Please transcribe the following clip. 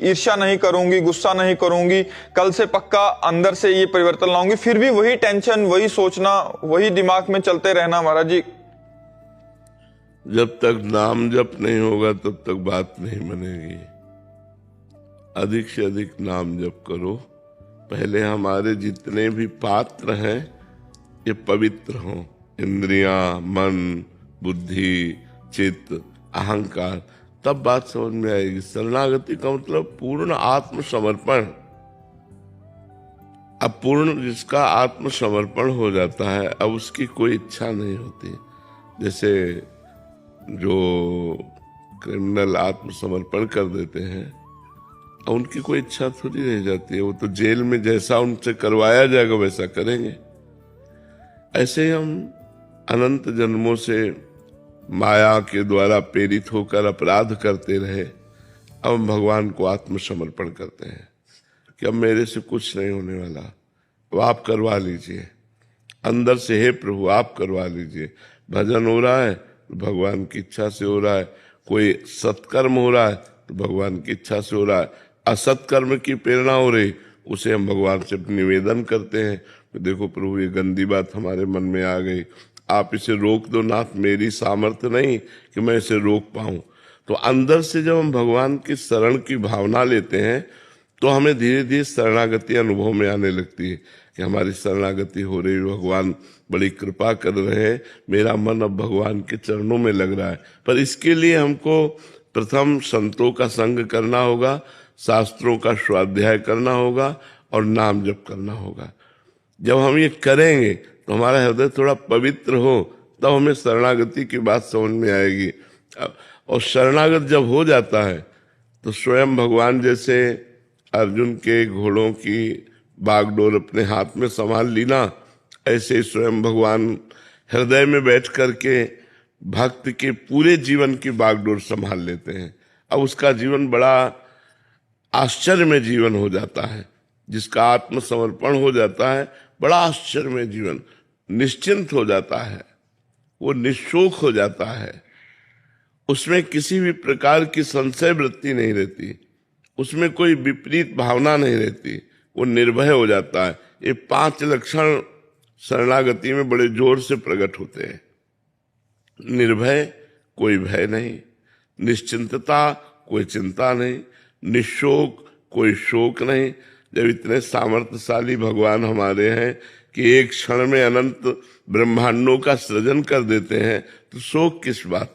ईर्ष्या नहीं करूंगी, गुस्सा नहीं करूंगी, कल से पक्का अंदर से ये परिवर्तन लाऊंगी, फिर भी वही टेंशन, वही सोचना, वही दिमाग में चलते रहना महाराज जी। जब तक नाम जप नहीं होगा तब तक बात नहीं बनेगी। अधिक से अधिक नाम जप करो। पहले हमारे जितने भी पात्र हैं ये पवित्र हों, इंद्रियां, मन, बुद्धि, चित्त, अहंकार, तब बात समझ में आएगी। शरणागति का मतलब पूर्ण आत्मसमर्पण। अब पूर्ण जिसका आत्मसमर्पण हो जाता है, अब उसकी कोई इच्छा नहीं होती। जैसे जो क्रिमिनल आत्मसमर्पण कर देते हैं, उनकी कोई इच्छा थोड़ी रह जाती है, वो तो जेल में जैसा उनसे करवाया जाएगा वैसा करेंगे। ऐसे हम अनंत जन्मों से माया के द्वारा प्रेरित होकर अपराध करते रहे। अब हम भगवान को आत्मसमर्पण करते हैं कि अब मेरे से कुछ नहीं होने वाला, अब आप करवा लीजिए। अंदर से, हे प्रभु आप करवा लीजिए। भजन हो रहा है तो भगवान की इच्छा से हो रहा है, कोई सत्कर्म हो रहा है तो भगवान की इच्छा से हो रहा है, असत्कर्म की प्रेरणा हो रही उसे हम भगवान से निवेदन करते हैं। तो देखो प्रभु ये गंदी बात हमारे मन में आ गई, आप इसे रोक दो नाथ, मेरी सामर्थ्य नहीं कि मैं इसे रोक पाऊं। तो अंदर से जब हम भगवान की शरण की भावना लेते हैं तो हमें धीरे धीरे शरणागति अनुभव में आने लगती है कि हमारी शरणागति हो रही, भगवान बड़ी कृपा कर रहे हैं, मेरा मन अब भगवान के चरणों में लग रहा है। पर इसके लिए हमको प्रथम संतों का संग करना होगा, शास्त्रों का स्वाध्याय करना होगा और नाम जप करना होगा। जब हम ये करेंगे तो हमारा हृदय थोड़ा पवित्र हो, तब हमें शरणागति की बात समझ में आएगी। और शरणागत जब हो जाता है तो स्वयं भगवान जैसे अर्जुन के घोड़ों की बागडोर अपने हाथ में संभाल ली ना, ऐसे ही स्वयं भगवान हृदय में बैठ करके भक्त के पूरे जीवन की बागडोर संभाल लेते हैं। अब उसका जीवन बड़ा आश्चर्य में जीवन हो जाता है। जिसका आत्मसमर्पण हो जाता है, बड़ा आश्चर्य में जीवन, निश्चिंत हो जाता है, वो निशोक हो जाता है। उसमें किसी भी प्रकार की संशय वृत्ति नहीं रहती, उसमें कोई विपरीत भावना नहीं रहती, वो निर्भय हो जाता है। ये 5 लक्षण शरणागति में बड़े जोर से प्रकट होते हैं। निर्भय, कोई भय नहीं, निश्चिंतता, कोई चिंता नहीं, निशोक, कोई शोक नहीं। जब इतने सामर्थ्यशाली भगवान हमारे हैं कि एक क्षण में अनंत ब्रह्मांडों का सृजन कर देते हैं, तो शोक किस बात।